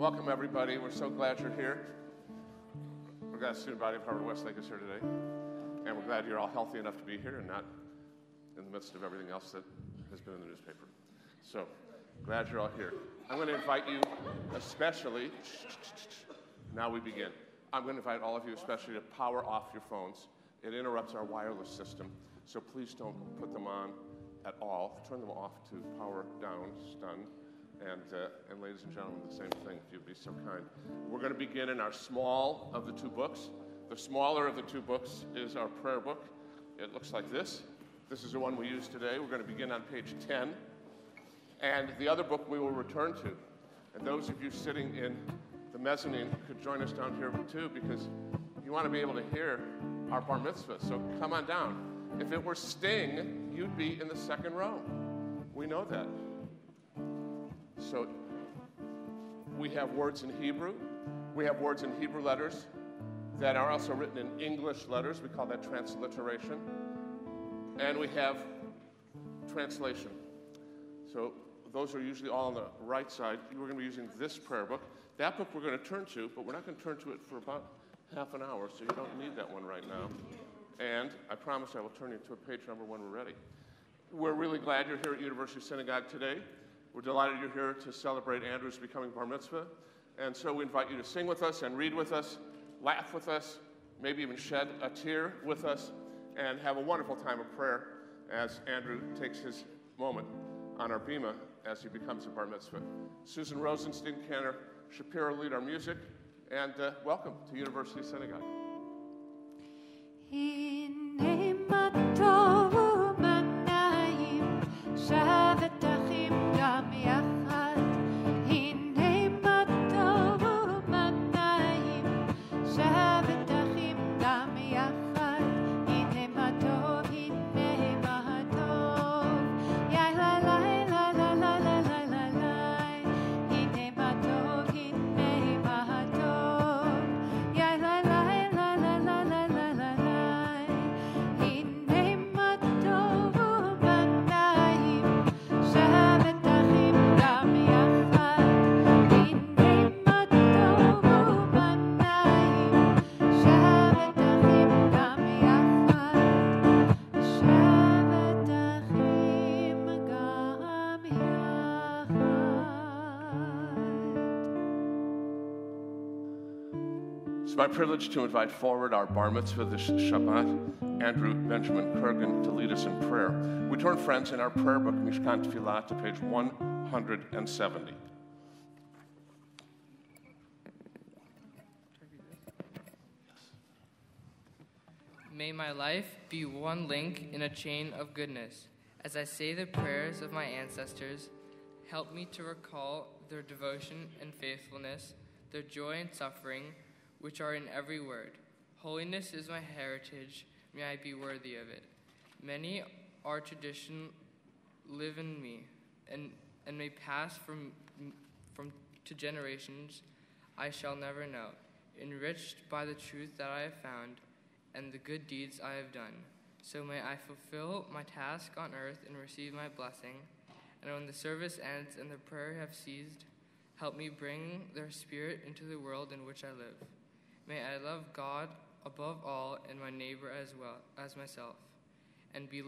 Welcome, everybody. We're so glad you're here. We're glad the student body of Harvard Westlake is here today. And we're glad you're all healthy enough to be here and not in the midst of everything else that has been in the newspaper. So, glad you're all here. I'm going to invite you especially, now we begin. I'm going to invite all of you especially to power off your phones. It interrupts our wireless system, so please don't put them on at all. Turn them off to power down, stun. And ladies and gentlemen, the same thing, if you'd be so kind. We're going to begin in our small of the two books. The smaller of the two books is our prayer book. It looks like this. This is the one we use today. We're going to begin on page 10. And the other book we will return to. And those of you sitting in the mezzanine could join us down here too, because you want to be able to hear our bar mitzvah. So come on down. If it were Sting, you'd be in the second row. We know that. So we have words in Hebrew. We have words in Hebrew letters that are also written in English letters. We call that transliteration. And we have translation. So those are usually all on the right side. We're going to be using this prayer book. That book we're going to turn to, but we're not going to turn to it for about half an hour, so you don't need that one right now. And I promise I will turn you to a page number when we're ready. We're really glad you're here at University Synagogue today. We're delighted you're here to celebrate Andrew's becoming bar mitzvah. And so we invite you to sing with us and read with us, laugh with us, maybe even shed a tear with us, and have a wonderful time of prayer as Andrew takes his moment on our bima as he becomes a bar mitzvah. Susan Rosenstein, Cantor Shapiro lead our music, and welcome to University Synagogue. It's my privilege to invite forward our bar mitzvah this Shabbat, Andrew Benjamin Kurgen, to lead us in prayer. We turn, friends, in our prayer book, Mishkan Tefillah, to page 170. May my life be one link in a chain of goodness. As I say the prayers of my ancestors, help me to recall their devotion and faithfulness, their joy and suffering, which are in every word. Holiness is my heritage, may I be worthy of it. Many our tradition live in me, and may pass from to generations I shall never know, enriched by the truth that I have found, and the good deeds I have done. So may I fulfill my task on earth and receive my blessing, and when the service ends and the prayer have ceased, help me bring their spirit into the world in which I live. May I love God above all and my neighbor as well as myself, and be a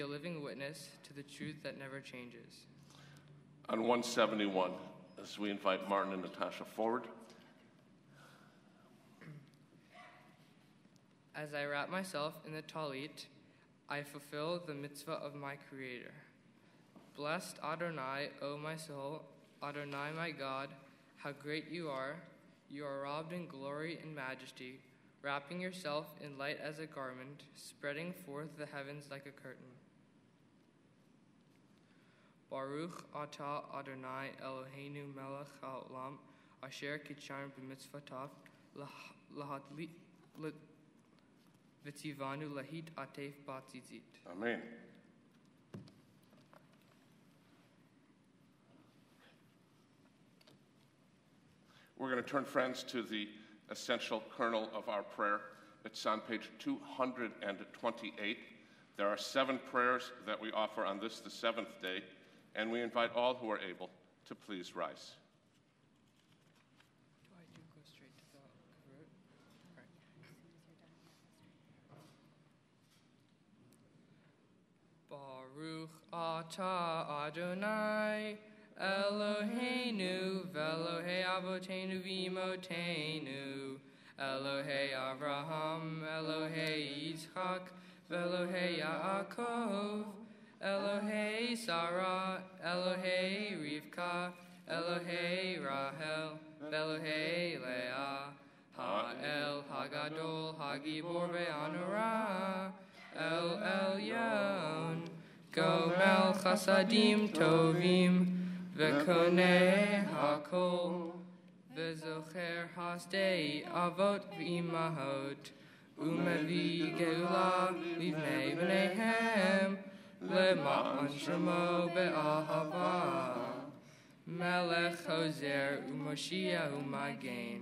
living witness to the truth that never changes. On 171, as we invite Martin and Natasha forward. As I wrap myself in the talit, I fulfill the mitzvah of my Creator. Blessed Adonai, O my soul, Adonai my God, how great you are. You are robed in glory and majesty, wrapping yourself in light as a garment, spreading forth the heavens like a curtain. Baruch atah Adonai Eloheinu melech haolam, asher kitcharnu b'mitzvotav, v'tzivanu lahit atef b'tzitzit. Amen. We're going to turn, friends, to the essential kernel of our prayer. It's on page 228. There are 7 prayers that we offer on this, the 7th day, and we invite all who are able to please rise. Baruch atah Adonai Eloheinu v'Elohei Avotenu v'Imotenu Elohei Avraham Elohei Yitzchak v'Elohei Yaakov Elohei Sarah Elohei Rivka Elohei Rahel v'Elohei Leah Ha'el Hagadol Hagibor ve'Anurah El Elyon Gomel Chasadim Tovim V'Konei Hakol V'Zocher Hasdei Avot V'Imahot Umevi Geula Livnei B'neihem Le'ma'an Shemo Be'ahava Melech Hoser U'Moshiach U'Magen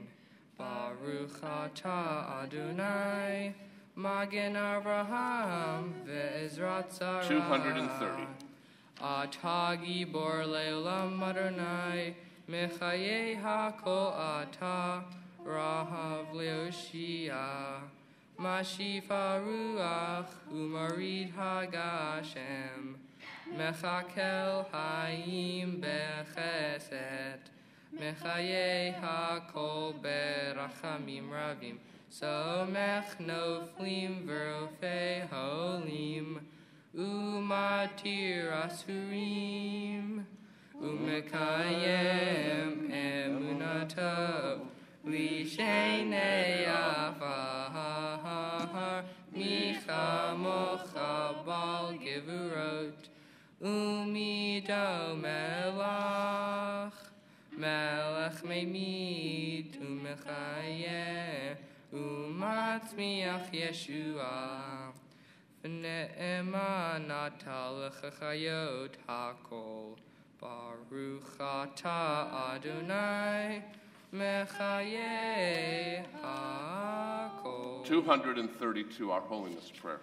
Baruch atah Adonai Magen Avraham ve'ezrat Sarah 230. Atah Gibor Le'olam Adonai Mechaye HaKol Atah Rahav Le'oshia Mashifa Ruach Umarid Hagashem Mechakel Hayim Bechesed Mechaye HaKol Berachamim Ravim Somech Noflim Verofei Holim Umatir Asurim Umekayem Emunato Lishenei Afahar Micha Mocha Bal Gevurot Umido Melach Melech Meimid Umechayeh Umatzmiach Yeshua V'ne'ema Nata L'chachayot HaKol Baruch atah Adonai Mechaye HaKol 232, Our Holiness Prayer.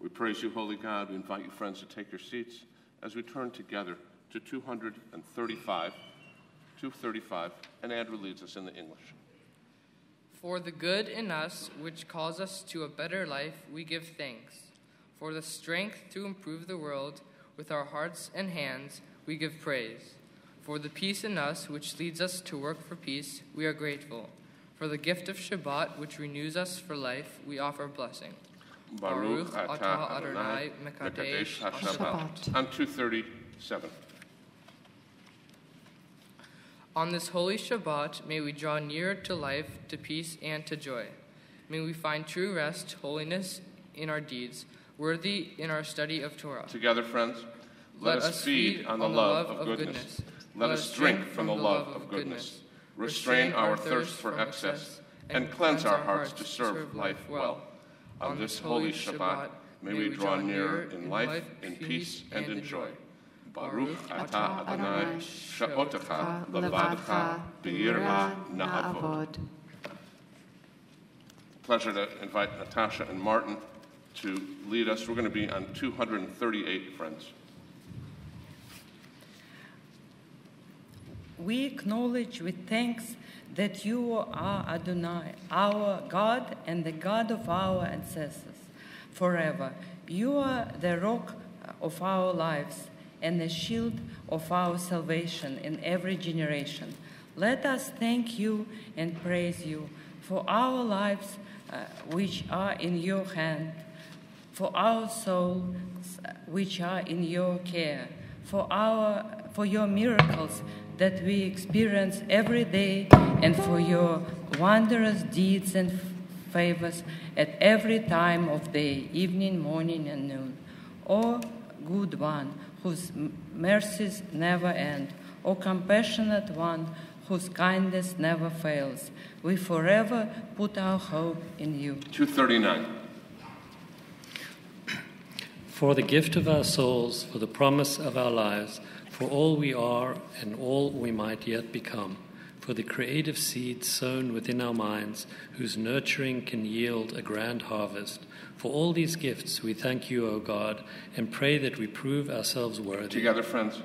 We praise you, Holy God. We invite you, friends, to take your seats as we turn together to 235, and Andrew leads us in the English. For the good in us, which calls us to a better life, we give thanks. For the strength to improve the world, with our hearts and hands, we give praise. For the peace in us, which leads us to work for peace, we are grateful. For the gift of Shabbat, which renews us for life, we offer blessing. Baruch atah Adonai mekadesh HaShabbat. On 237. On this holy Shabbat, may we draw nearer to life, to peace, and to joy. May we find true rest, holiness in our deeds, worthy in our study of Torah. Together, friends, let us feed on the love of goodness. Let us drink from the love of goodness. Restrain our thirst for excess, and cleanse our hearts to serve life well. On this holy Shabbat, may we draw nearer in life, in peace, and in joy. Baruch atah Adonai, sha'otecha levadcha b'yirah na'avod. Pleasure to invite Natasha and Martin to lead us. We're going to be on 238, friends. We acknowledge with thanks that you are Adonai, our God and the God of our ancestors forever. You are the rock of our lives and the shield of our salvation in every generation. Let us thank you and praise you for our lives which are in your hand, for our souls which are in your care, for your miracles that we experience every day, and for your wondrous deeds and favors at every time of day, evening, morning, and noon. O good one, whose mercies never end, O compassionate one, whose kindness never fails, we forever put our hope in you. 239. For the gift of our souls, for the promise of our lives, for all we are and all we might yet become, for the creative seed sown within our minds, whose nurturing can yield a grand harvest. For all these gifts we thank you, O God, and pray that we prove ourselves worthy. Together, friends.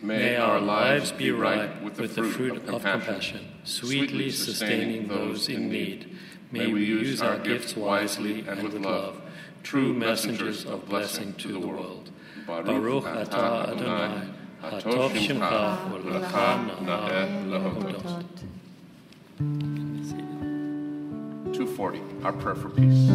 May our lives be ripe with the fruit of compassion, sweetly sustaining those in need. May we use our gifts wisely and with love, true messengers of blessing to the world. Baruch atah Adonai, hatov shemcha u'lecha na'eh lehodot. 240, our prayer for peace.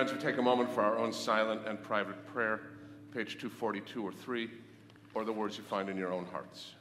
friends, we take a moment for our own silent and private prayer, page 242 or 3, or the words you find in your own hearts.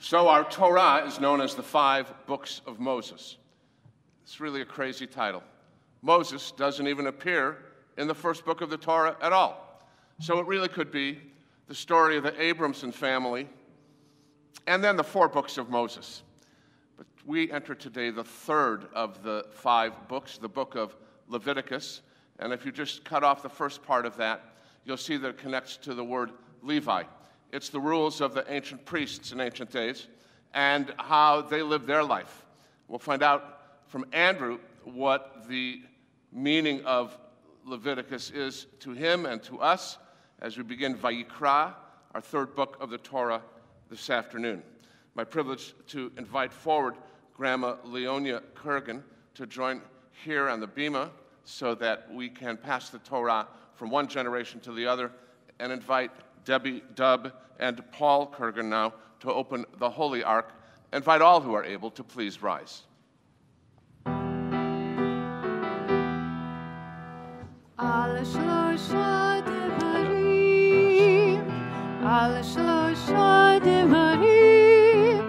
So our Torah is known as the 5 books of Moses. It's really a crazy title. Moses doesn't even appear in the first book of the Torah at all. So it really could be the story of the Abramson family and then the 4 books of Moses. But we enter today the 3rd of the 5 books, the book of Leviticus. And if you just cut off the first part of that, you'll see that it connects to the word Levi. It's the rules of the ancient priests in ancient days and how they lived their life. We'll find out from Andrew what the meaning of Leviticus is to him and to us as we begin Vayikra, our 3rd book of the Torah, this afternoon. My privilege to invite forward Grandma Leonia Kurgen to join here on the Bima so that we can pass the Torah from one generation to the other, and invite Debbie Dubb and Paul Kurgen now to open the Holy Ark. Invite all who are able to please rise. על שלושה דברים, על שלושה דברים,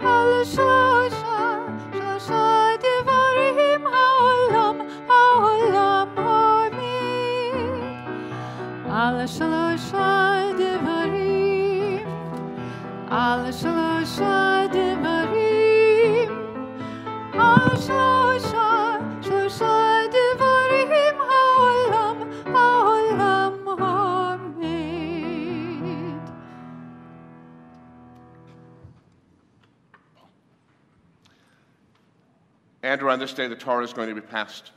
על שלושה דברים העולם עומד. על שלושה דברים, על שלושה דברים, על שלושה דברים העולם עומד. Andrew, on this day, the Torah is going to be passed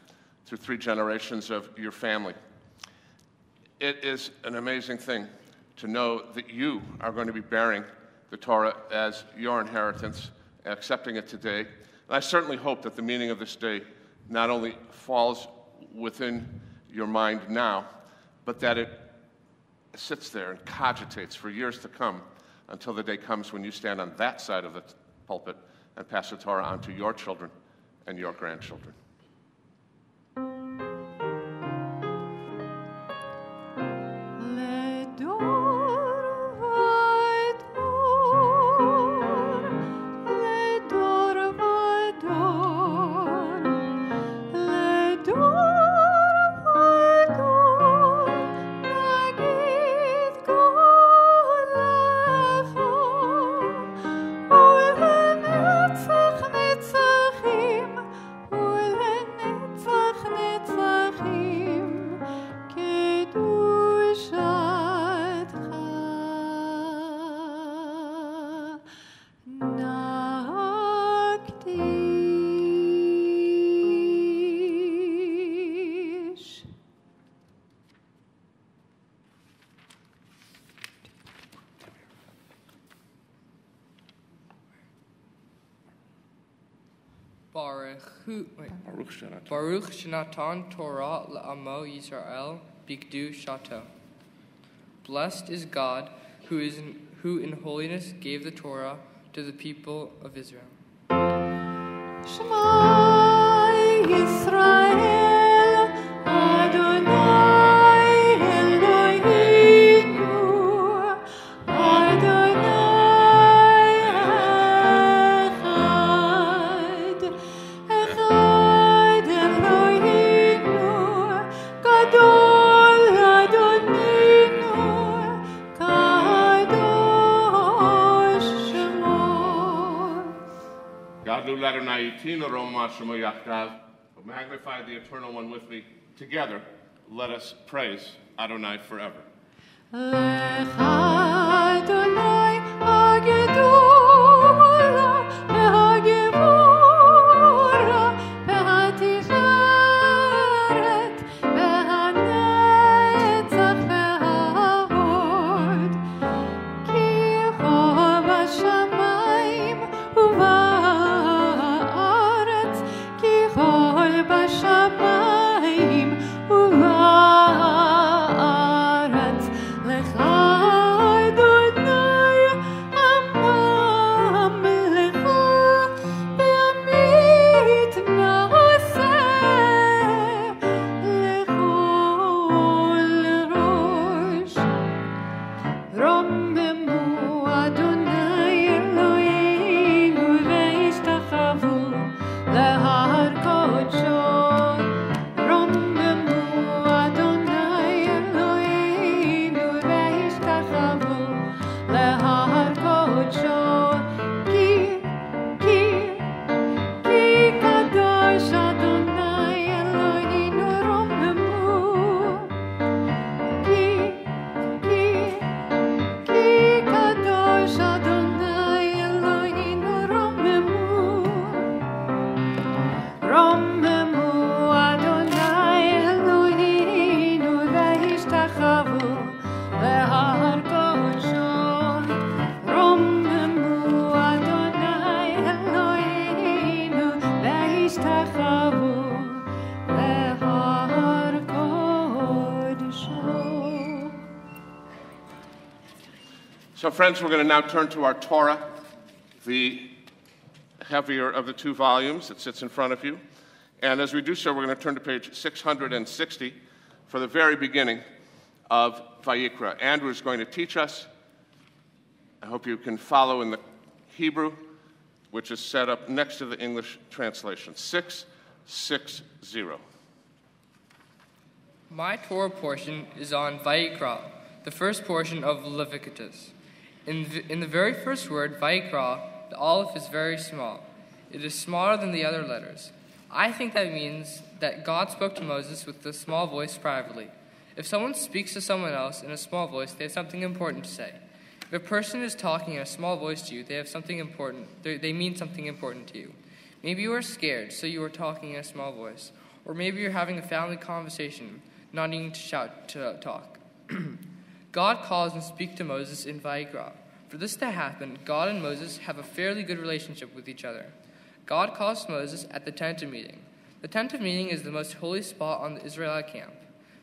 through 3 generations of your family. It is an amazing thing to know that you are going to be bearing the Torah as your inheritance, accepting it today. And I certainly hope that the meaning of this day not only falls within your mind now, but that it sits there and cogitates for years to come until the day comes when you stand on that side of the pulpit and pass the Torah on to your children and your grandchildren. לדור Baruch Shenatan Torah La'amo Yisrael Bigdu Shato. Blessed is God who in holiness gave the Torah to the people of Israel. Shema Yisrael Adonai Eloheinu Adonai Echad Eloheinu Gadol Adonenu Kadosh Shemo. Gadlu Ladonai Tino Roma Shemo Yachdav. Magnify the Eternal One with me. Together, let us praise Adonai forever. Adonai Agedula Behagevura Behatizeret Behanetzach Behahod Ki Ho Bashamayim Uvaretz Ki Ho Bashamayim Uvaretz Lecha Adonai Amam Lecha Be'amit Na'aseh Lechol Rosh Rommemu Adonai Eloheinu ve'ishtachavu lehar kodsho. Rommemu Adonai Eloheinu ve'ishtachavu lehar kodsho. Ki kadosh Adonai Eloheinu rommemu. Ki kadosh Adonai Eloheinu rommemu. Rommemu Adonai Eloheinu ve'ishtachavu lehar kodsho. Rommemu Adonai Eloheinu ve'ishtachavu lehar kodsho. So, friends, we're going to now turn to our Torah, the heavier of the two volumes that sits in front of you. And as we do so, we're going to turn to page 660 for the very beginning of Vayikra. Andrew is going to teach us. I hope you can follow in the Hebrew, which is set up next to the English translation. 660. My Torah portion is on Vayikra, the first portion of Leviticus. In the very first word, Vayikra, the aleph is very small. It is smaller than the other letters. I think that means that God spoke to Moses with a small voice privately. If someone speaks to someone else in a small voice, they have something important to say. If a person is talking in a small voice to you, they have something important. They mean something important to you. Maybe you are scared, so you are talking in a small voice. Or maybe you're having a family conversation, not needing to shout to talk. God calls and speaks to Moses in Vayikra. For this to happen, God and Moses have a fairly good relationship with each other. God calls Moses at the tent of meeting. The tent of meeting is the most holy spot on the Israelite camp.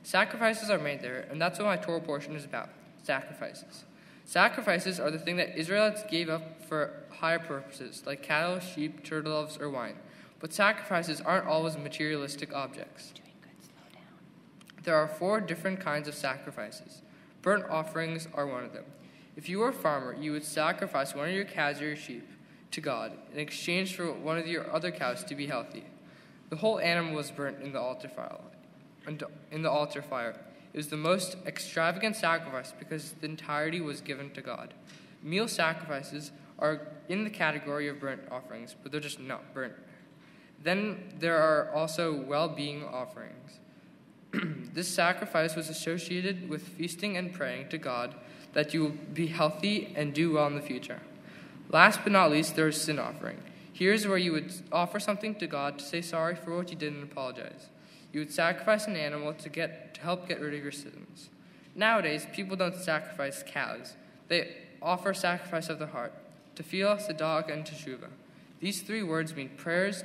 Sacrifices are made there, and that's what my Torah portion is about, sacrifices. Sacrifices are the thing that Israelites gave up for higher purposes, like cattle, sheep, turtle doves, or wine. But sacrifices aren't always materialistic objects. There are 4 different kinds of sacrifices. Burnt offerings are one of them. If you were a farmer, you would sacrifice one of your cows or your sheep to God in exchange for one of your other cows to be healthy. The whole animal was burnt in the altar fire. It was the most extravagant sacrifice because the entirety was given to God. Meal sacrifices are in the category of burnt offerings, but they're just not burnt. Then there are also well-being offerings. This sacrifice was associated with feasting and praying to God that you will be healthy and do well in the future. Last but not least, there is sin offering. Here's where you would offer something to God to say sorry for what you did and apologize. You would sacrifice an animal to help get rid of your sins. Nowadays, people don't sacrifice cows. They offer sacrifice of the heart, tefillah, tzedakah, and teshuvah. These 3 words mean prayers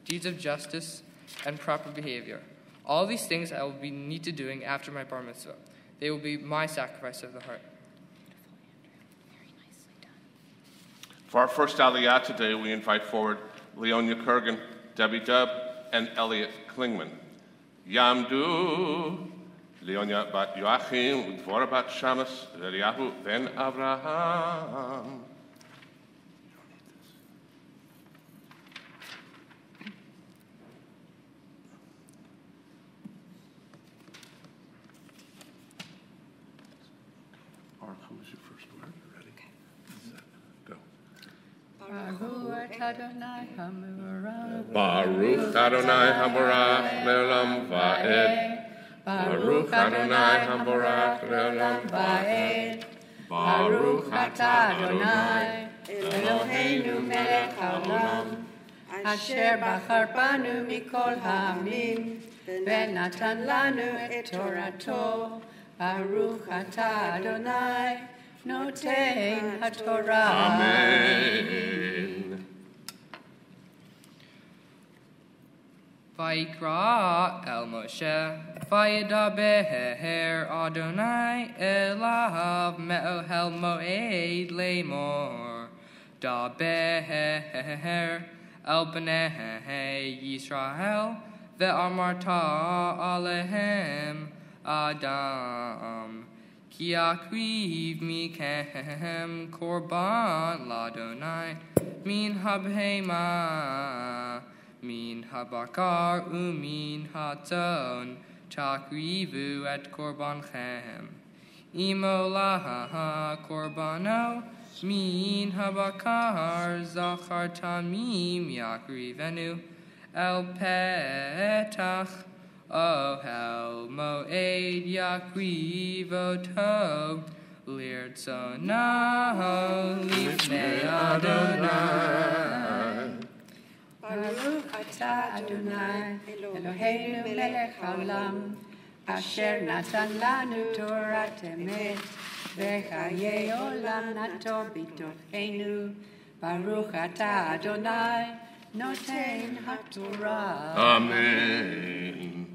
deeds of justice, and proper behavior. All these things I will be need to doing after my bar mitzvah. They will be my sacrifice of the heart. For our first Aliyah today, we invite forward Leonia Kurgen, Debbie Dub, and Elliot Klingman. Yamdu, Leonia bat Joachim, Dvora bat Shamas, Eliyahu ben Avraham. Baruch Adonai Hamurah. Baruch Adonai Hamorach Leolam Va'ed. Baruch Adonai Hamorach Leolam Va'ed. Baruch Atah Adonai Eloheinu melech haolam asher bachar banu mikol ha'amim venatan lanu et Torato. Baruch Atah Adonai Notein HaTorah. Amen. Vayikra el Moshe, Vayedaber Adonai elav me'ohel moed lemor. Daber el bnei Yisrael ve'amarta alehem Adam. Ki akriv mikem korban ladonai min habhema min habakar umin hatzon takrivu et korbanchem imolaha korbano min habakar zachar tamim yakrivenu el petach Ohel moed yakrivoto lirtzonaho lifnei Adonai. Baruch Atah Adonai Eloheinu melech haolam asher natan lanu Torat emet v'chayei olam nato bitocheinu. Baruch Atah Adonai Notein HaTorah. Amen.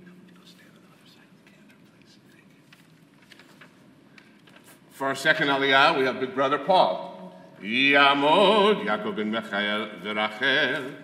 For our second Aliyah, we have Big Brother Paul. Yamod Yaakov ben Michael v'Rachel.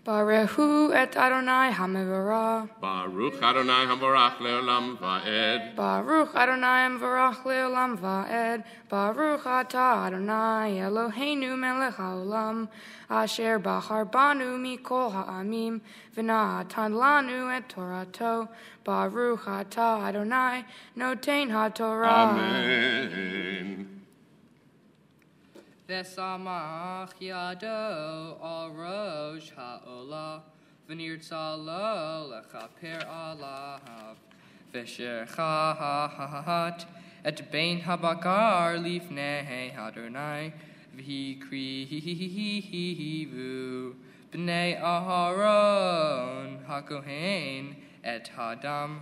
Barehu et Adonai Hamevara. Baruch Adonai Hamorach Leolam Va'ed. Baruch Adonai Hamvarach Leolam Va'ed. Baruch Atah Adonai Eloheinu melech haolam asher bachar banu mikol ha'amim v'natan lanu et Torato. Baruch Atah Adonai Notein HaTorah. Amen. V'samach yado al rosh ha'olah v'nirtzalo lechaper alav v'sherchahat et bein habakar lifnei Adonai v'hikrivu b'nei Aharon hakohen et hadam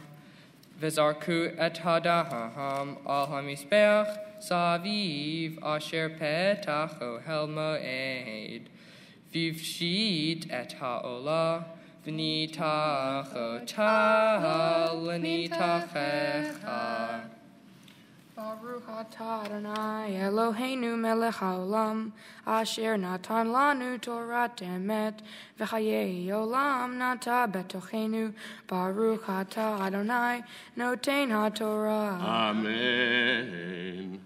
v'zarku et hadam al hamizbeach Saviv asher petach ohel moed vivshit et ha'olah v'nitach otah l'nitachecha. Baruch Atah Adonai Eloheinu melech haolam asher natan lanu Torat emet v'chayei olam nata betochenu. Baruch Atah Adonai Notein HaTorah. Amen.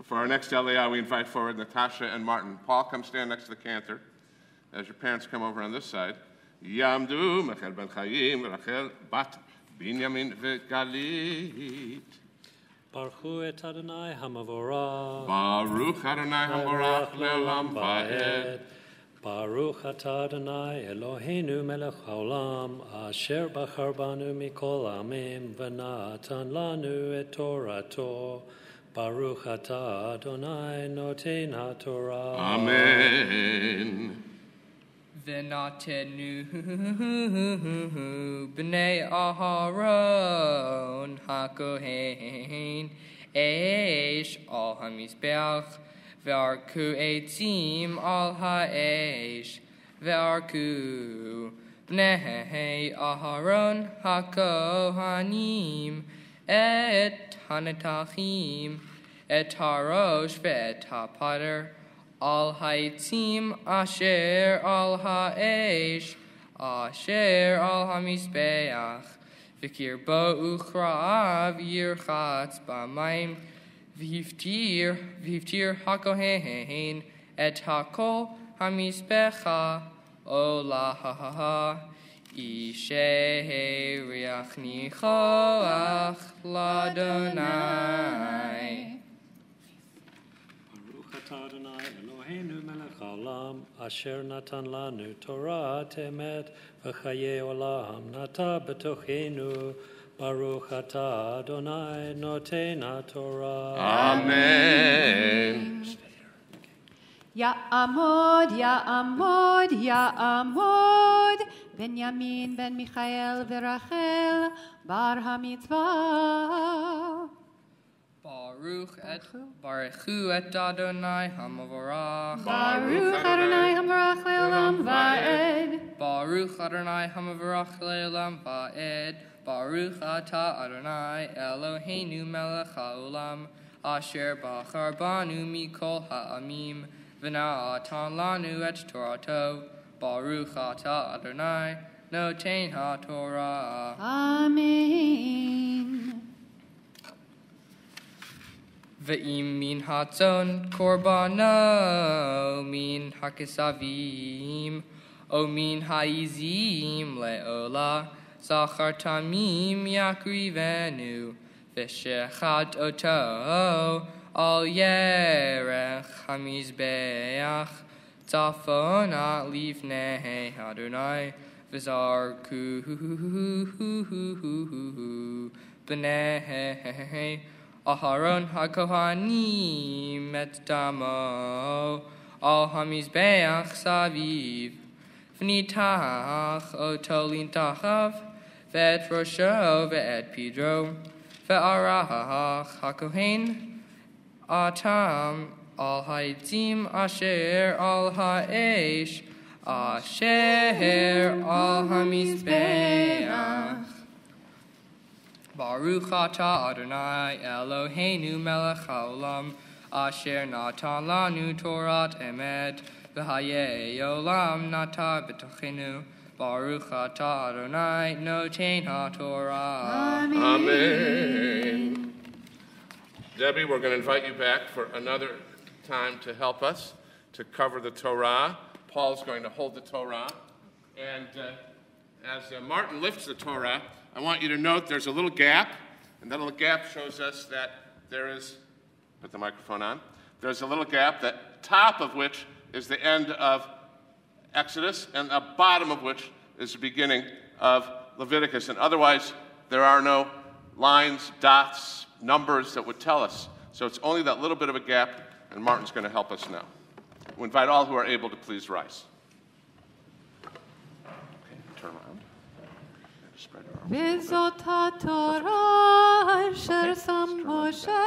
For our next Aliyah, we invite forward Natasha and Martin. Paul, come stand next to the cantor as your parents come over on this side. Yamdu Michael ben Chaim, Rachel bat Binyamin v'Galit. Baruch et Adonai Hamavora. Baruch Adonai Hamorach Leolam Va'ed. Baruch Atah Adonai Eloheinu melech haolam asher bachar banu mikol amim v'natan lanu et Torato. Baruch Atah Adonai Notein HaTorah. Amen. V'natenu b'nei Aharon hakohen eish al hamizbeach ve'arku eitzim al ha'eish ve'arku b'nei Aharon hakohanim et hanetachim et harosh ve'et hapater al haitzim asher al ha'esh asher al hamizbeach v'kir bo uchrav yirchatz b'mayim v'hiftir hakohen et hakol hamizbecha olaha ishe riach nichoach ladonai. Adonai Eloheinu melech haolam asher natan lanu Torah temet v'chaye olam nata b'tochenu Baruch atah Adonai noten haTorah. Amen. Ya'amod, Ya'amod, Ya'amod, Benyamin ben Michael v'Rachel bar hamitzvah. Baruchu et Adonai hamavarach. Baruch Adonai hamavarach le'olam va'ed. Baruch Adonai hamavarach le'olam va'ed. Baruch atah Adonai Eloheinu melech haolam asher bachar banu mikol ha'amim v'na'atan lanu et Torato. Baruch atah Adonai noten ha'Torah. Amen. Ve'im min hatzon korbano min hakesavim o min haizim le'ola zachar tamim yakrivenu v'shechat oto al yerech hamizbeach tzafona lifnei Adonai v'zarku b'nei Aharon hakohanim et damo al hamizbeach saviv v'nitach otolin tachav ve'et rosho ve'et pidro ve'arach hakohen atam al haitzim asher al ha'esh asher al hamizbeach. Baruch atah Adonai Eloheinu melech haolam asher natan lanu Torat emet v'hayei olam nata b'tochenu. Baruch atah Adonai noten haTorah. Amen. Debbie, we're going to invite you back for another time to help us to cover the Torah. Paul's going to hold the Torah. And as Martin lifts the Torah, I want you to note there's a little gap, and that little gap shows us that there is, put the microphone on, there's a little gap, the top of which is the end of Exodus, and the bottom of which is the beginning of Leviticus. And otherwise, there are no lines, dots, numbers that would tell us. So it's only that little bit of a gap, and Martin's going to help us now. We invite all who are able to please rise. Okay, turn around. Spread our arms. V'zot haTorah asher sam Moshe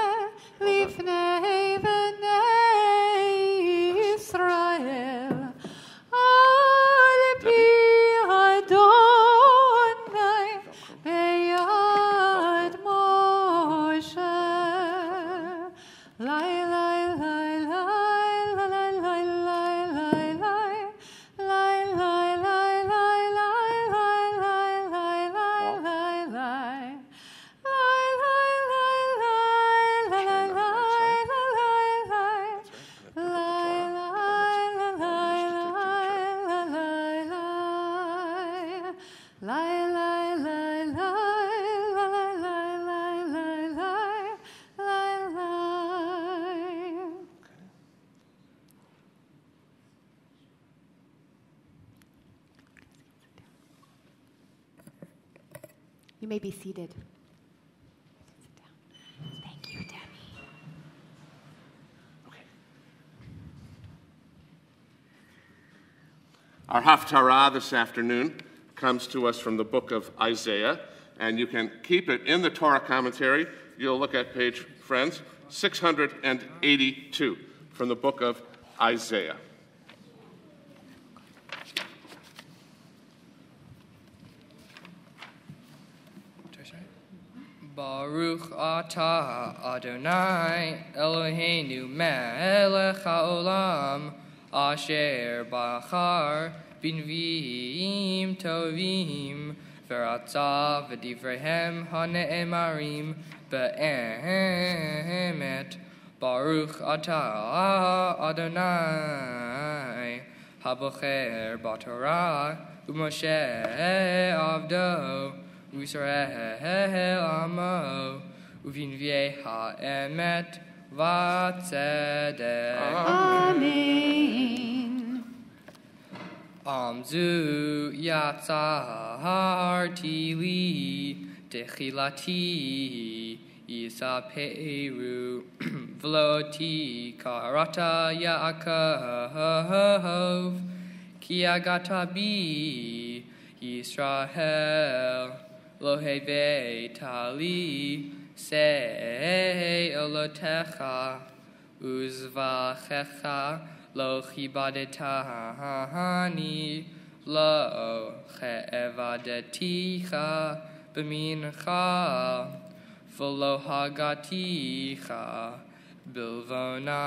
lifnei bnei Yisrael al pi Adonai beyad Moshe. Lai lai lai lai lai lai lai lai lai lai lai lai You may be seated. Sit down. Thank you, Debbie. Okay. Our Haftarah this afternoon comes to us from the book of Isaiah, and you can keep it in the Torah commentary. You'll look at page, friends, 682 from the book of Isaiah. Baruch atah Adonai Eloheinu melech haolam asher bachar b'nviim tovim v'ratzav v'divrehem hane'emarim be'emet. Baruch atah Adonai habocher b'torah u'Moshe avdo Yisrael amo uvinviei ha'emet v'tzedek. Amen. Amzu yatzarti li techilati yisaperu v'loti karata Yaakov ki agata bi Yisrael. Lo hevetali se elotecha uzvachecha lo chibadetani lo cheevadeticha b'mincha v'lo hagaticha bilvona.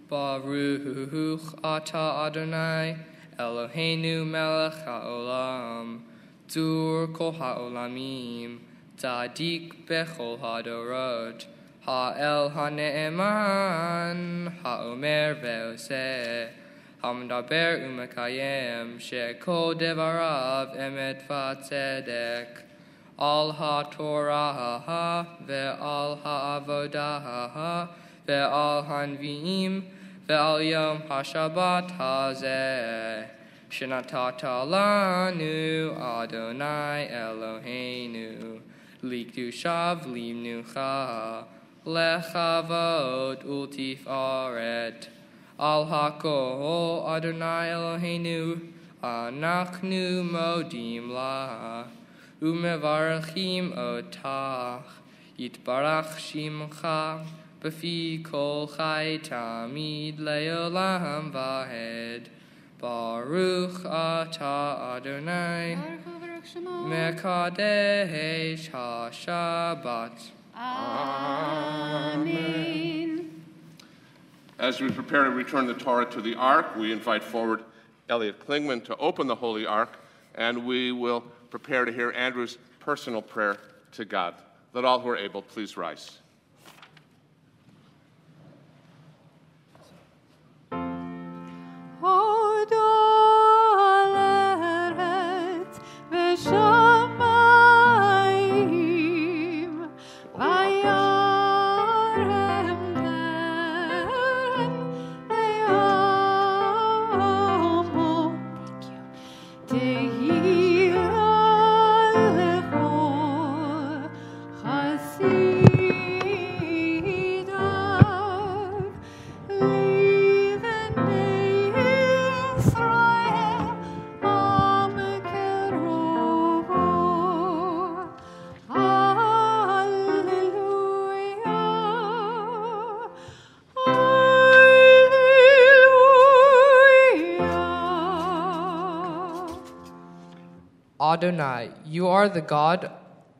Baruch atah Adonai Eloheinu melech haolam, tzur kol haolamim, tzadik bechol hadorot, ha'el hane'eman, ha'omer ve'oseh, ha'mdaber u'mekayem, she'kol devarav emet v'tzedek, al ha'torah ve'al ha'avodah ve'al hanvi'im, Ve'al yom ha'shabbat hazeh, shenatata lanu Adonai Eloheinu, likdushav limnucha, lechavod ultifaret, al hakol Adonai Eloheinu, anachnu modim la, umevarachim otach, yitbarach shimcha, B'fi kol chai tamid le'olam vahed. Baruch atah Adonai mekadesh ha'shabbat. Amen. As we prepare to return the Torah to the Ark, we invite forward Elliot Klingman to open the Holy Ark, and we will prepare to hear Andrew's personal prayer to God. Let all who are able please rise. Adonai, you are the God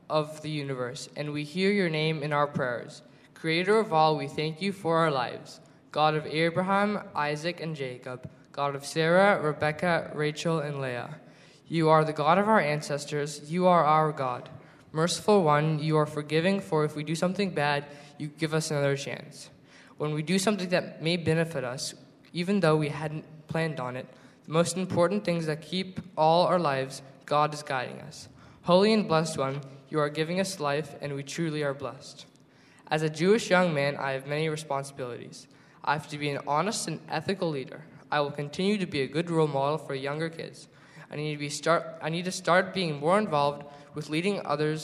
of the universe, and we hear your name in our prayers. Creator of all, we thank you for our lives. God of Abraham, Isaac, and Jacob, God of Sarah, Rebekah, Rachel, and Leah. You are the God of our ancestors. You are our God. Merciful One, you are forgiving, for if we do something bad, you give us another chance. When we do something that may benefit us, even though we hadn't planned on it, the most important things that keep all our lives, God is guiding us. Holy and blessed One, you are giving us life, and we truly are blessed. As a Jewish young man, I have many responsibilities. I have to be an honest and ethical leader. I will continue to be a good role model for younger kids. I need to start being more involved with leading other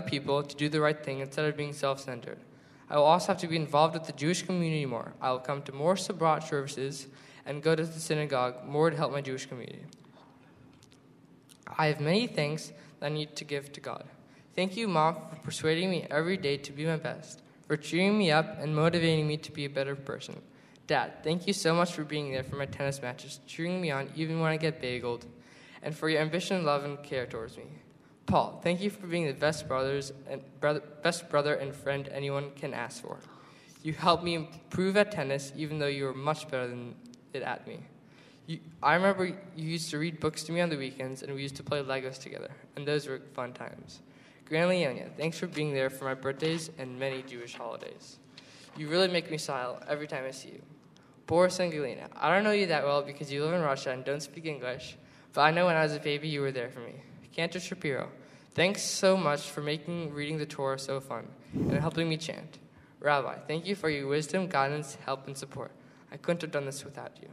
people to do the right thing instead of being self-centered. I will also have to be involved with the Jewish community more. I will come to more Sabbat services and go to the synagogue more to help my Jewish community. I have many thanks that I need to give to God. Thank you, Mom, for persuading me every day to be my best, for cheering me up and motivating me to be a better person. Dad, thank you so much for being there for my tennis matches, cheering me on even when I get bageled, and for your ambition, love, and care towards me. Paul, thank you for being the best brother and friend anyone can ask for. You helped me improve at tennis, even though you were much better than it at me. I remember you used to read books to me on the weekends, and we used to play Legos together, and those were fun times. Grandma Leonia, thanks for being there for my birthdays and many Jewish holidays. You really make me smile every time I see you. Boris and Galina, I don't know you that well because you live in Russia and don't speak English, but I know when I was a baby you were there for me. Cantor Shapiro, thanks so much for making reading the Torah so fun and helping me chant. Rabbi, thank you for your wisdom, guidance, help, and support. I couldn't have done this without you.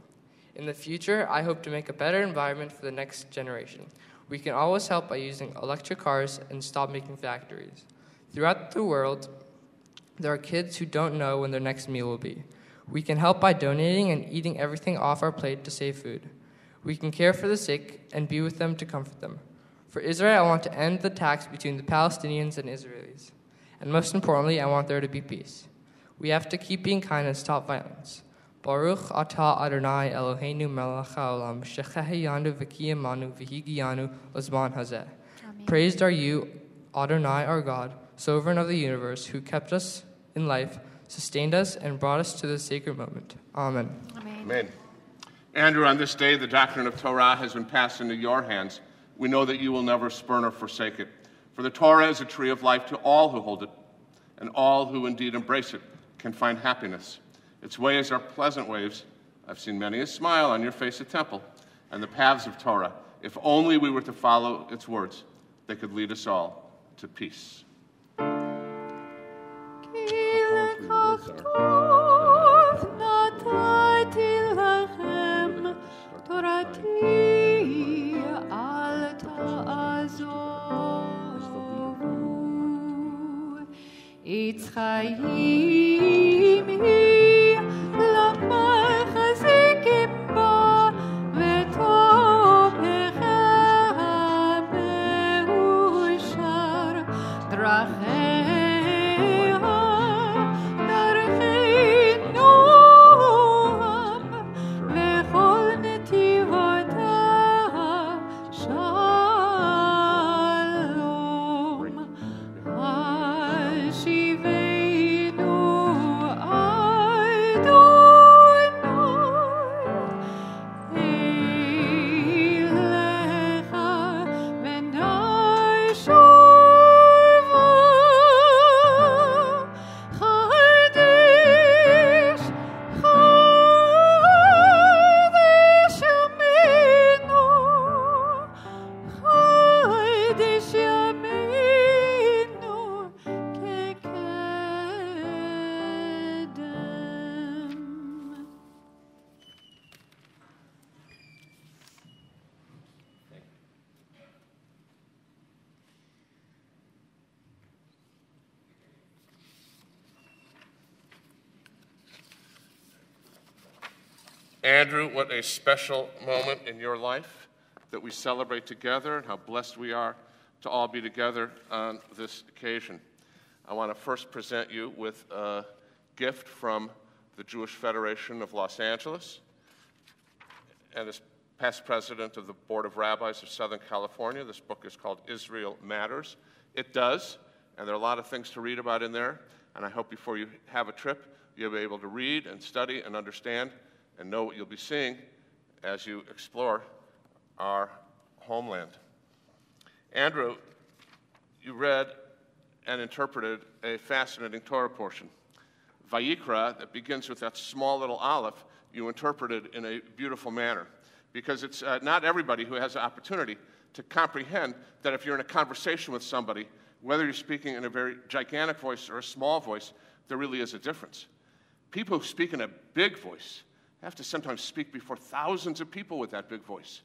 In the future, I hope to make a better environment for the next generation. We can always help by using electric cars and stop making factories. Throughout the world, there are kids who don't know when their next meal will be. We can help by donating and eating everything off our plate to save food. We can care for the sick and be with them to comfort them. For Israel, I want to end the tax between the Palestinians and Israelis. And most importantly, I want there to be peace. We have to keep being kind and stop violence. Baruch atah Adonai Eloheinu melech haolam shecheheyanu v'kiyamanu v'higiyanu l'zman hazeh. Praised are you, Adonai our God, sovereign of the universe, who kept us in life, sustained us, and brought us to this sacred moment. Amen. Amen. Andrew, on this day, the doctrine of Torah has been passed into your hands. We know that you will never spurn or forsake it. For the Torah is a tree of life to all who hold it, and all who indeed embrace it can find happiness. Its ways are pleasant ways. I've seen many a smile on your face at temple. And the paths of Torah, if only we were to follow its words, they could lead us all to peace. It's Chaim hi l'machzikim ba v'tovechem meushar dracheha darchei noam v'chol netivotaha shalom. Shivenu Adonai Eilecha v'nashova Chadesh Yameinu Chadesh Yameinu Andrew, what a special moment in your life that we celebrate together, and how blessed we are to all be together on this occasion. I want to first present you with a gift from the Jewish Federation of Los Angeles and as past president of the Board of Rabbis of Southern California. This book is called Israel Matters. It does, and there are a lot of things to read about in there, and I hope before you have a trip, you'll be able to read and study and understand and know what you'll be seeing as you explore our homeland. Andrew, you read and interpreted a fascinating Torah portion. Vayikra, that begins with that small little aleph, you interpreted in a beautiful manner, because it's not everybody who has the opportunity to comprehend that if you're in a conversation with somebody, whether you're speaking in a very gigantic voice or a small voice, there really is a difference. People who speak in a big voice have to sometimes speak before thousands of people with that big voice.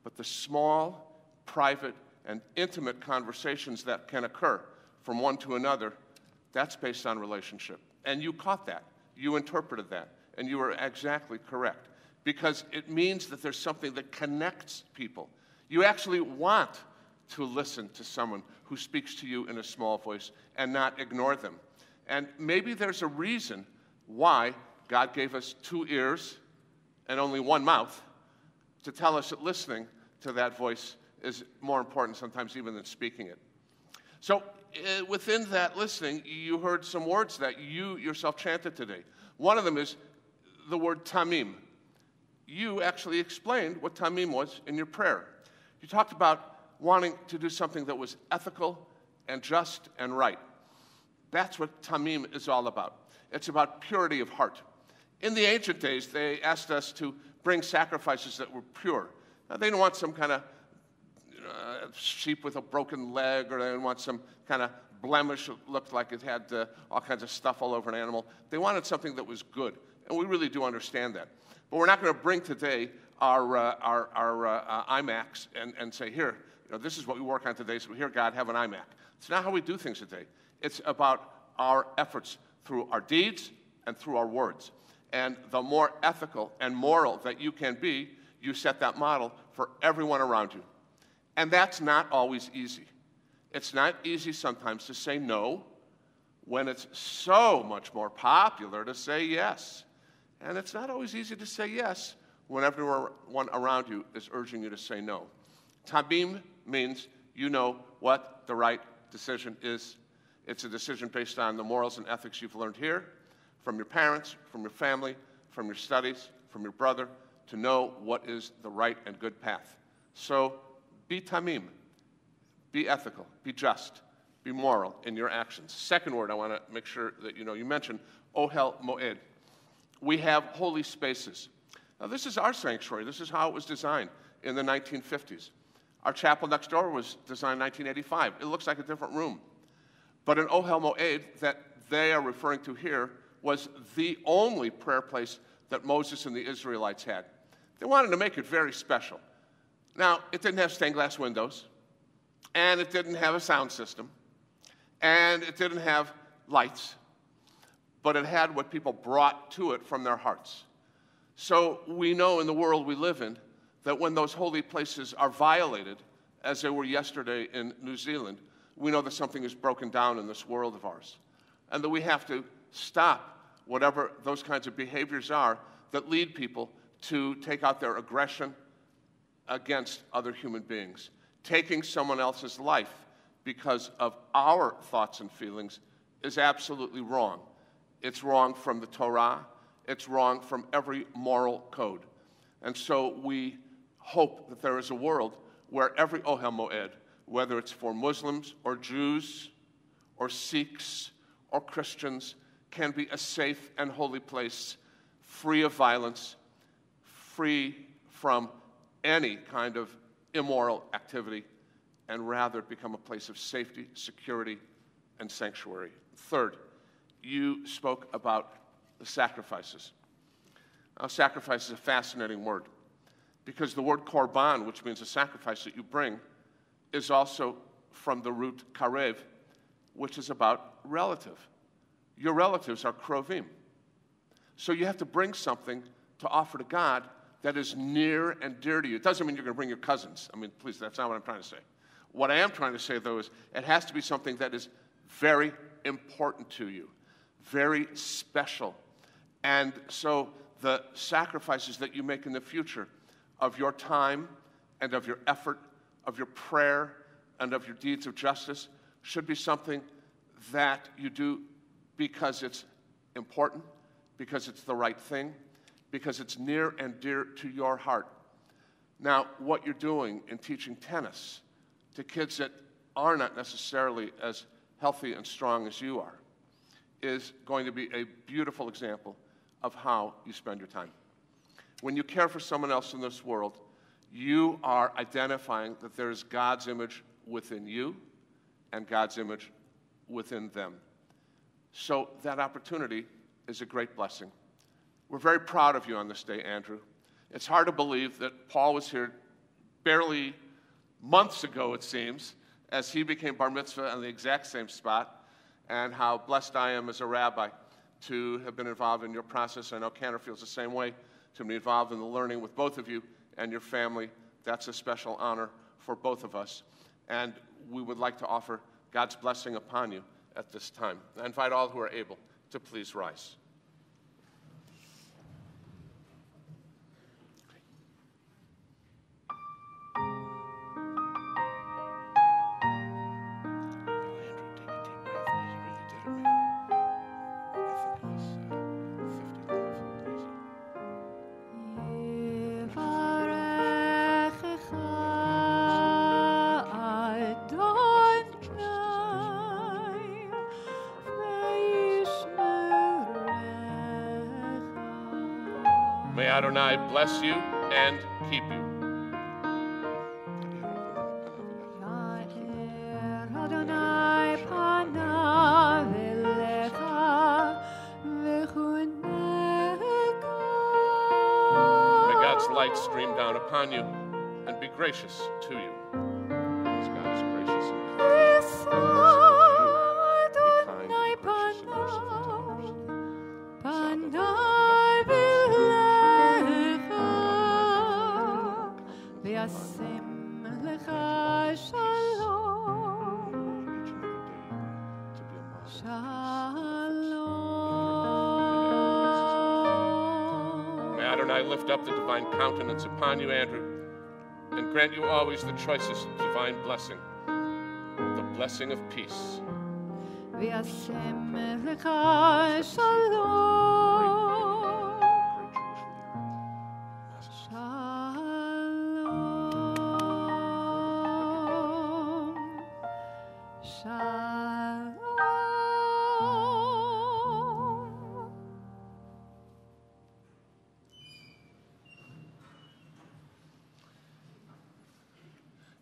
But the small, private, and intimate conversations that can occur from one to another, That's based on relationship. And you caught that. You interpreted that. And you were exactly correct. Because it means that there's something that connects people. You actually want to listen to someone who speaks to you in a small voice and not ignore them. And maybe there's a reason why God gave us 2 ears and only 1 mouth to tell us that listening to that voice is more important sometimes even than speaking it. So within that listening, you heard some words that you yourself chanted today. One of them is the word tamim. You actually explained what tamim was in your prayer. You talked about wanting to do something that was ethical and just and right. That's what tamim is all about. It's about purity of heart. In the ancient days, they asked us to bring sacrifices that were pure. Now, they didn't want some kind of sheep with a broken leg, or they didn't want some kind of blemish that looked like it had all kinds of stuff all over an animal. They wanted something that was good, and we really do understand that. But we're not going to bring today our iMacs and say, here, this is what we work on today, so here, God, have an iMac. It's not how we do things today. It's about our efforts through our deeds and through our words. And the more ethical and moral that you can be, you set that model for everyone around you. And that's not always easy. It's not easy sometimes to say no when it's so much more popular to say yes. And it's not always easy to say yes when everyone around you is urging you to say no. Tamim means you know what the right decision is. It's a decision based on the morals and ethics you've learned here, from your parents, from your family, from your studies, from your brother, to know what is the right and good path. So be tamim, be ethical, be just, be moral in your actions. Second word I want to make sure that you know, you mentioned ohel moed. We have holy spaces. Now this is our sanctuary. This is how it was designed in the 1950s. Our chapel next door was designed in 1985. It looks like a different room. But an ohel moed that they are referring to here was the only prayer place that Moses and the Israelites had. They wanted to make it very special. Now, it didn't have stained glass windows, and it didn't have a sound system, and it didn't have lights, but it had what people brought to it from their hearts. So we know in the world we live in that when those holy places are violated, as they were yesterday in New Zealand, we know that something is broken down in this world of ours, and that we have to stop whatever those kinds of behaviors are that lead people to take out their aggression against other human beings. Taking someone else's life because of our thoughts and feelings is absolutely wrong. It's wrong from the Torah. It's wrong from every moral code. And so we hope that there is a world where every ohel moed, whether it's for Muslims or Jews or Sikhs or Christians, can be a safe and holy place, free of violence, free from any kind of immoral activity, and rather become a place of safety, security, and sanctuary. Third, you spoke about the sacrifices. Now, sacrifice is a fascinating word, because the word korban, which means a sacrifice that you bring, is also from the root karev, which is about relative. Your relatives are krovim. So you have to bring something to offer to God that is near and dear to you. It doesn't mean you're going to bring your cousins. I mean, please, that's not what I'm trying to say. What I am trying to say, though, is it has to be something that is very important to you, very special. And so the sacrifices that you make in the future of your time and of your effort, of your prayer and of your deeds of justice should be something that you do because it's important, because it's the right thing, because it's near and dear to your heart. Now, what you're doing in teaching tennis to kids that are not necessarily as healthy and strong as you are is going to be a beautiful example of how you spend your time. When you care for someone else in this world, you are identifying that there is God's image within you and God's image within them. So that opportunity is a great blessing. We're very proud of you on this day, Andrew. It's hard to believe that Paul was here barely months ago, it seems, as he became bar mitzvah on the exact same spot. and how blessed I am as a rabbi to have been involved in your process. I know Cantor feels the same way, to be involved in the learning with both of you and your family. That's a special honor for both of us. And we would like to offer God's blessing upon you at this time. I invite all who are able to please rise. May Adonai bless you and keep you. May God's light stream down upon you and be gracious to you. As God is gracious and kind, be kind and gracious and May Adonai lift up the divine countenance upon you, Andrew, and grant you always the choicest divine blessing, the blessing of peace.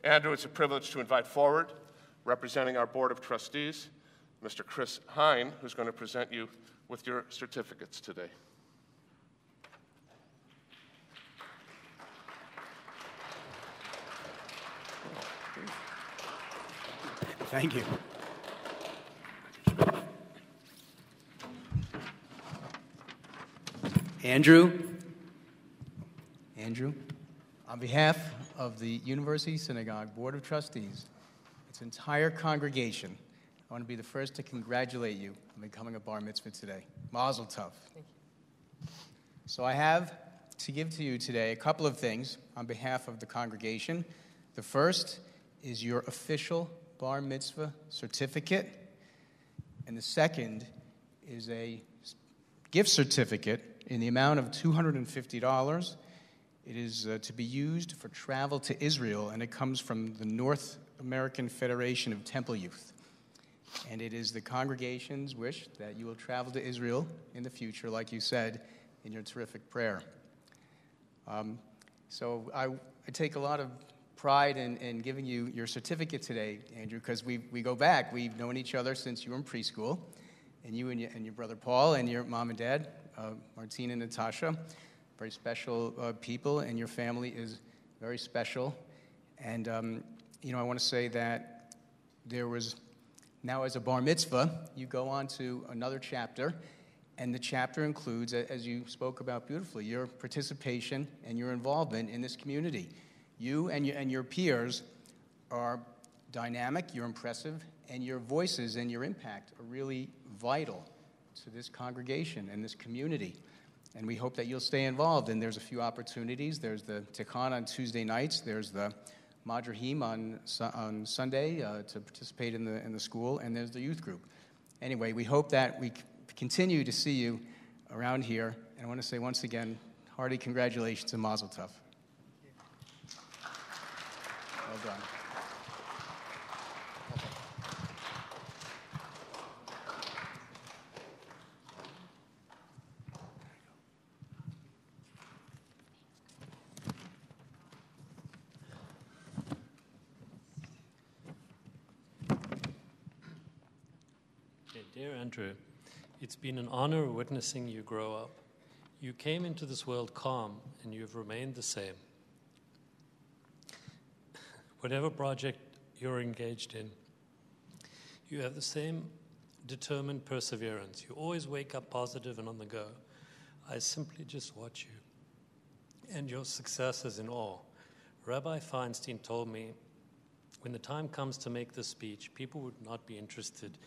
Andrew, it's a privilege to invite forward, representing our Board of Trustees, Mr. Chris Hine, who's going to present you with your certificates today. Thank you. Andrew, on behalf of the University Synagogue Board of Trustees, its entire congregation, I want to be the first to congratulate you on becoming a bar mitzvah today. Mazel tov. Thank you. So I have to give to you today a couple of things on behalf of the congregation. The first is your official bar mitzvah certificate, and the second is a gift certificate in the amount of $250. It is to be used for travel to Israel, and it comes from the North American Federation of Temple Youth. And it is the congregation's wish that you will travel to Israel in the future, like you said in your terrific prayer. So I take a lot of pride in giving you your certificate today, Andrew, because we go back. We've known each other since you were in preschool, and you and your brother Paul and your mom and dad, Martina and Natasha, very special people, and your family is very special. And, I want to say that there was, now as a bar mitzvah, you go on to another chapter, and the chapter includes, as you spoke about beautifully, your participation and your involvement in this community. You and your peers are dynamic, you're impressive, and your voices and your impact are really vital to this congregation and this community. And we hope that you'll stay involved. And there's a few opportunities. There's the Tikkun on Tuesday nights. There's the Madrahim on Sunday to participate in the school. And there's the youth group. Anyway, we hope that we continue to see you around here. And I want to say once again, hearty congratulations and Mazel Tov. Well done. Dear Andrew, it's been an honor witnessing you grow up. You came into this world calm, and you've remained the same. Whatever project you're engaged in, you have the same determined perseverance. You always wake up positive and on the go. I simply just watch you, and your success is in awe. Rabbi Feinstein told me, when the time comes to make this speech, people would not be interested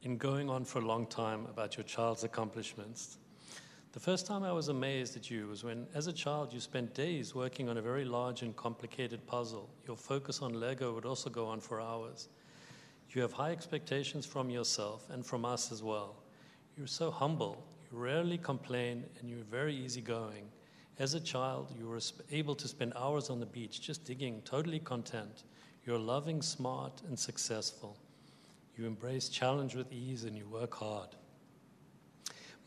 in going on for a long time about your child's accomplishments. The first time I was amazed at you was when, as a child, you spent days working on a very large and complicated puzzle. Your focus on Lego would also go on for hours. You have high expectations from yourself and from us as well. You're so humble, you rarely complain, and you're very easygoing. As a child, you were able to spend hours on the beach just digging, totally content. You're loving, smart, and successful. You embrace challenge with ease, and you work hard.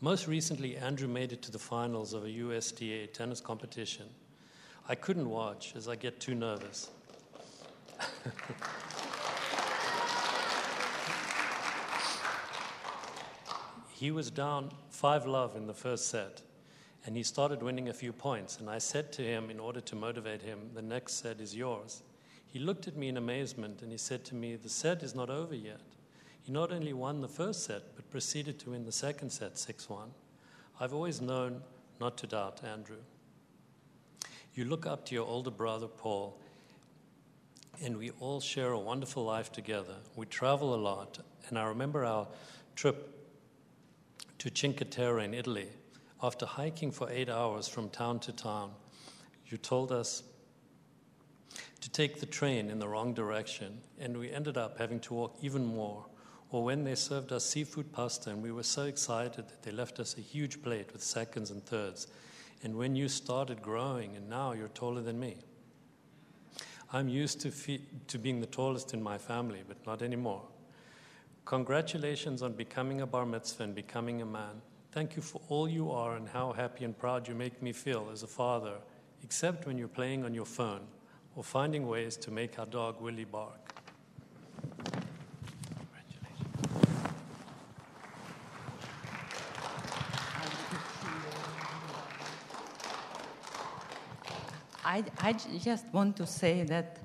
Most recently, Andrew made it to the finals of a USDA tennis competition. I couldn't watch as I get too nervous. He was down 5-love in the first set, and he started winning a few points. And I said to him, in order to motivate him, the next set is yours. He looked at me in amazement, and he said to me, the set is not over yet. He not only won the first set, but proceeded to win the second set, 6-1. I've always known not to doubt Andrew. You look up to your older brother, Paul, and we all share a wonderful life together. We travel a lot, and I remember our trip to Cinque Terre in Italy. After hiking for 8 hours from town to town, you told us to take the train in the wrong direction, and we ended up having to walk even more. Or when they served us seafood pasta, and we were so excited that they left us a huge plate with seconds and thirds. And when you started growing, and now you're taller than me. I'm used to being the tallest in my family, but not anymore. Congratulations on becoming a bar mitzvah and becoming a man. Thank you for all you are and how happy and proud you make me feel as a father, except when you're playing on your phone or finding ways to make our dog Willie bark. I just want to say that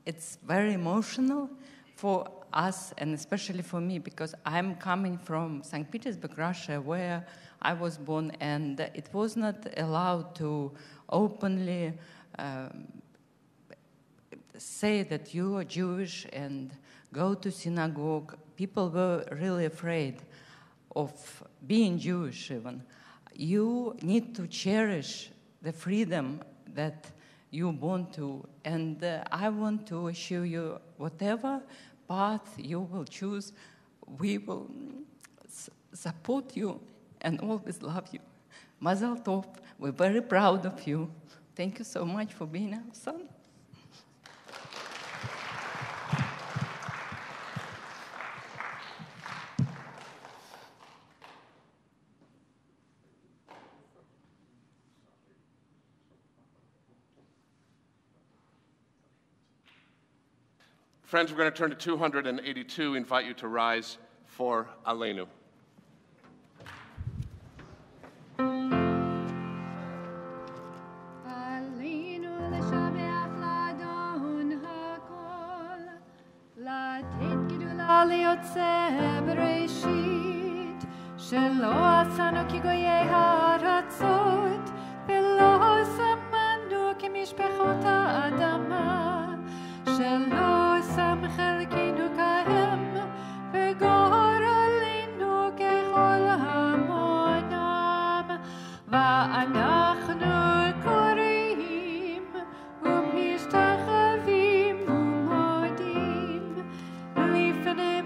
it's very emotional for us, and especially for me, because I'm coming from St. Petersburg, Russia, where I was born, and it was not allowed to openly say that you are Jewish and go to synagogue. People were really afraid of being Jewish even. You need to cherish the freedom that you born to, and I want to assure you, whatever path you will choose, we will support you and always love you. Mazel tov, we're very proud of you. Thank you so much for being our son. Friends, we're going to turn to 282. Invite you to rise for Aleinu. שלא עשנו כגויי הארצות, ולא שמנו כמשפחות האדמה, שלא שם חלקנו כהם, וגורלנו ככל המונם, ואנחנו קוראים ומשתחווים ומודים לפני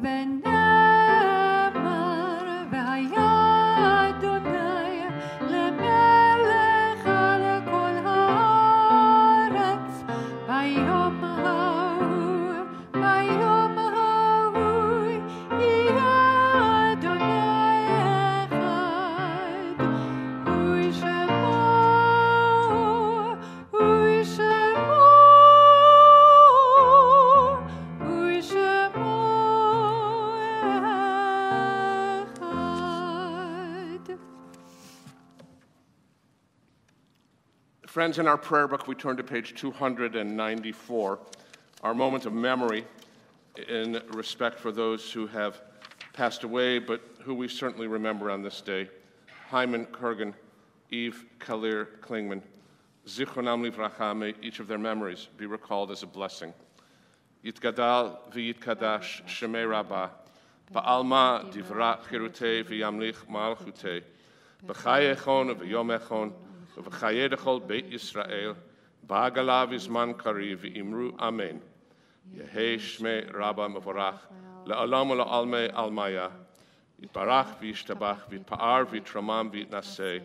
ונאמר והיה אדוני למלך על כל הארץ ביום ההוא יהיה אדוני אחד ושמו Friends, in our prayer book, we turn to page 294, our moment of memory in respect for those who have passed away, but who we certainly remember on this day. Hyman, Kurgen, Eve, Kalir, Klingman, Zichronam Livracha, may each of their memories be recalled as a blessing. Yitgadal v'yitkadash shemei rabbah, ba'alma divra chirutei v'yamlich malchutei, b'chaye echon v'yom echon, v'chaye dechol beit Yisrael, ba'agala v'zman kari v'imru amen. Yehei shmei rabbah mevorach, le'olam u'le'almei almaya, yitbarach v'yishtabach v'yitpa'ar v'yitramam v'yitnaseh,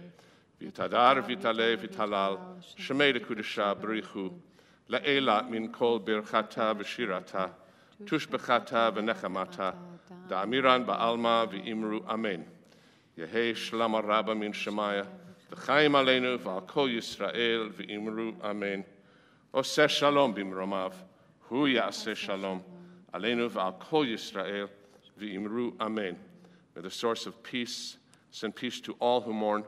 v'yitadar v'yitaleh v'yitalal, shemei dekudesha b'richu, La'ela min kol birchata v'shirata, tushbechata v'nechamata, da'amiran ba'alma v'imru amen. Yehei shlama rabba min shemaya, v'chaim aleinu v'al kol Yisrael v'imru amen. Oseh shalom b'imromav, hu ya'aseh shalom, aleinu v'al kol Yisrael v'imru amen. May the source of peace send peace to all who mourn,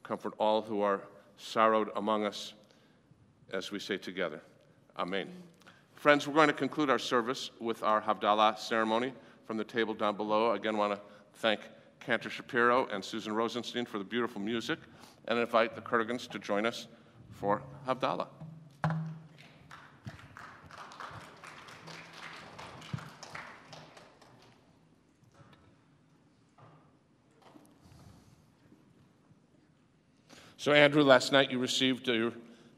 comfort all who are sorrowed among us, as we say together. Amen. Friends, we're going to conclude our service with our Havdalah ceremony from the table down below. Again, I want to thank Cantor Shapiro and Susan Rosenstein for the beautiful music, and invite the Kurgens to join us for Havdalah. So, Andrew, last night you received your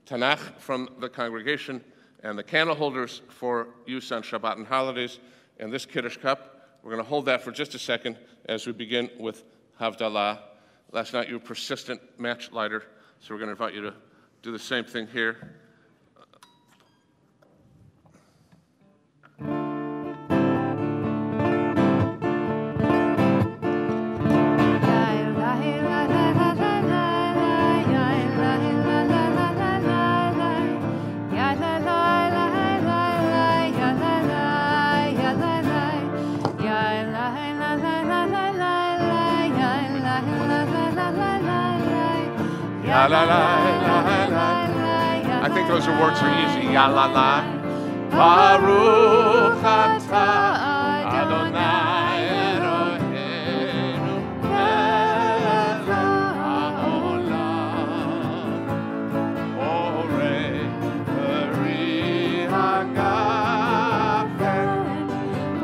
Tanakh from the congregation and the candle holders for use on Shabbat and holidays, and this Kiddush cup. We're going to hold that for just a second as we begin with Havdalah. Last night you were persistent match lighter, so we're going to invite you to do the same thing here. La la la la la. I think those words are easy. Ya la la. Baruch atah Adonai Eloheinu melech haolam. Orei peri hagafen.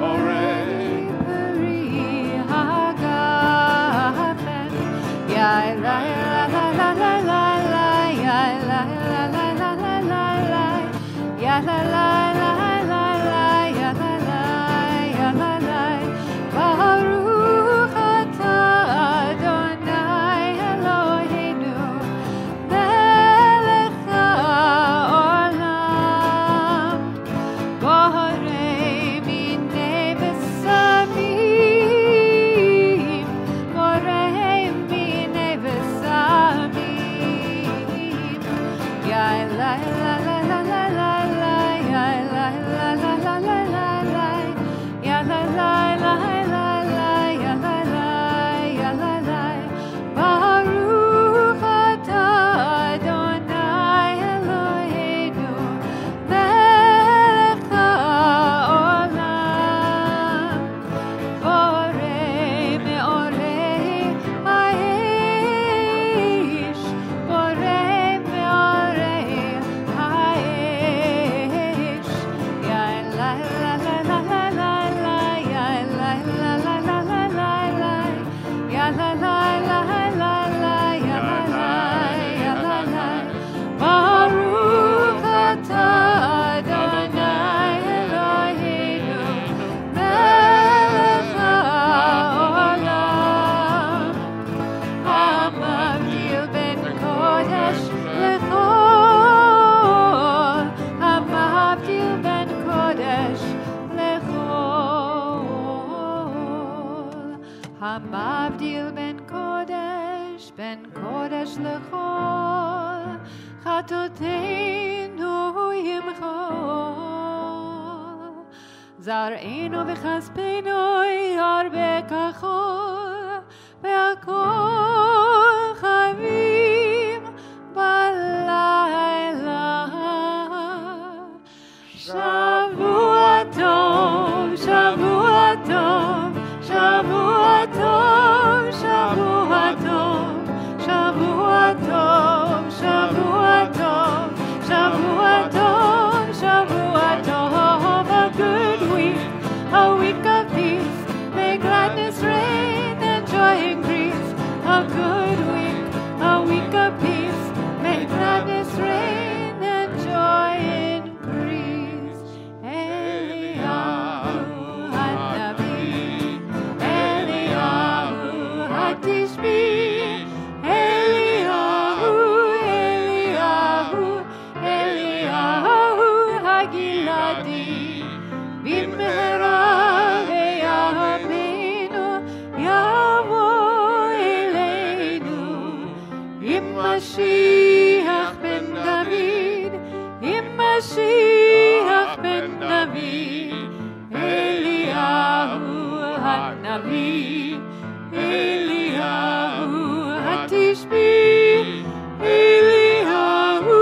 Orei peri hagafen. Ya la la la la. Ya la la la la la, ya la la, ya la la. Baruch atah Adonai Eloheinu melech haolam, borei minei v'samim, borei minei v'samim. Ya la la la la la. Hamavdil ben kodesh lechol, chatoteinu yimchol, zar'enu v'chaspeinu yarbe kachol, ve'akol chavim balai. Mashiach ben David, im Mashiach ben David, Eliyahu Hanavi, Eliyahu Hatishbi, Eliyahu,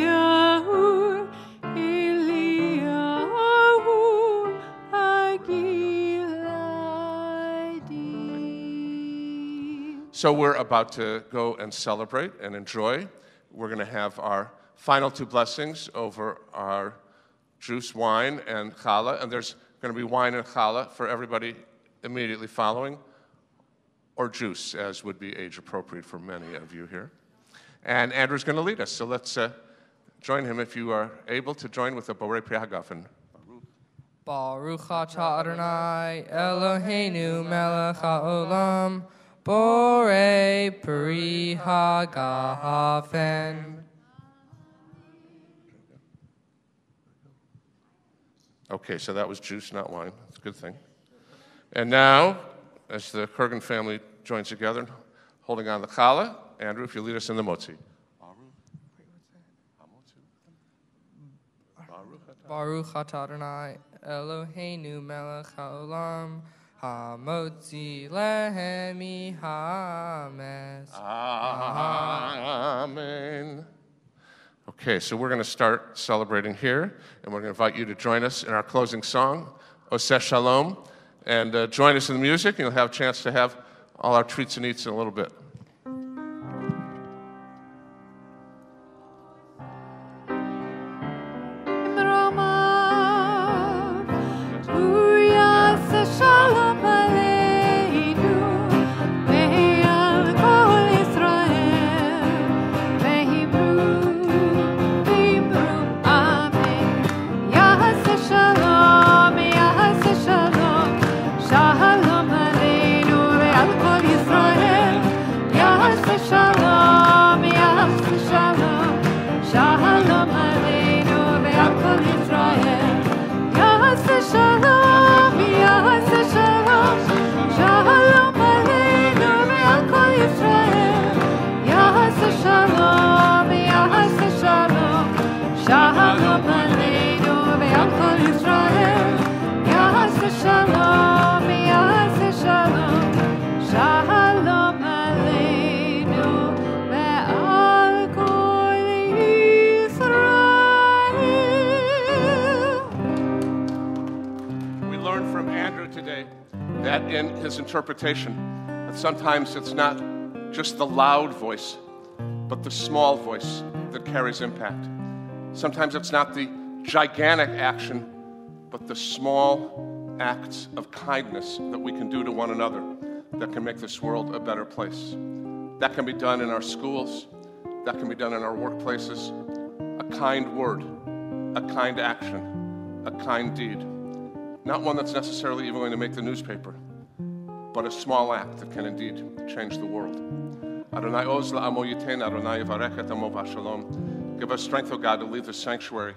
Eliyahu, Eliyahu Hagiladi. So we're about to go and celebrate and enjoy. We're going to have our final two blessings over our juice, wine, and challah. And there's going to be wine and challah for everybody immediately following, or juice, as would be age appropriate for many of you here. And Andrew's going to lead us. So let's join him if you are able to join with the Borei Pri Hagafen. Baruch atah Adonai Eloheinu melech haolam, Borei Pri Hagafen. Okay, so that was juice, not wine. That's a good thing. And now, as the Kurgen family joins together, holding on the challah, Andrew, if you lead us in the motzi. Baruch atah Adonai Eloheinu melech haolam, hamotzi lehemi hametz. Amen. Okay, so we're going to start celebrating here, and we're going to invite you to join us in our closing song, Oseh Shalom, and join us in the music, and you'll have a chance to have all our treats and eats in a little bit. In his interpretation, that sometimes it's not just the loud voice, but the small voice that carries impact. Sometimes it's not the gigantic action, but the small acts of kindness that we can do to one another that can make this world a better place. That can be done in our schools, that can be done in our workplaces. A kind word, a kind action, a kind deed. Not one that's necessarily even going to make the newspaper, but a small act that can indeed change the world. Adonai oz la'amo yitein, Adonai yivarech amo v'shalom. Give us strength, O God, to leave the sanctuary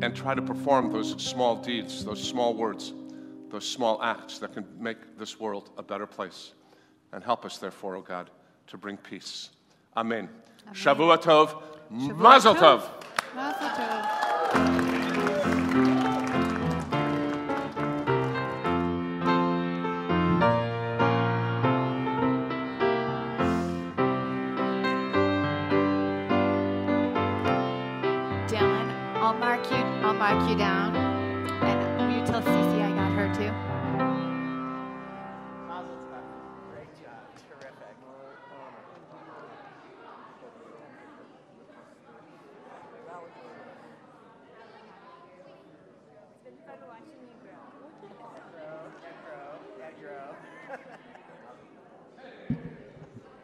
and try to perform those small deeds, those small words, those small acts that can make this world a better place. And help us, therefore, O God, to bring peace. Amen. Shavua Tov, Mazel Tov. Mazel Tov. I'll mark you down, and you tell Cece I got her too.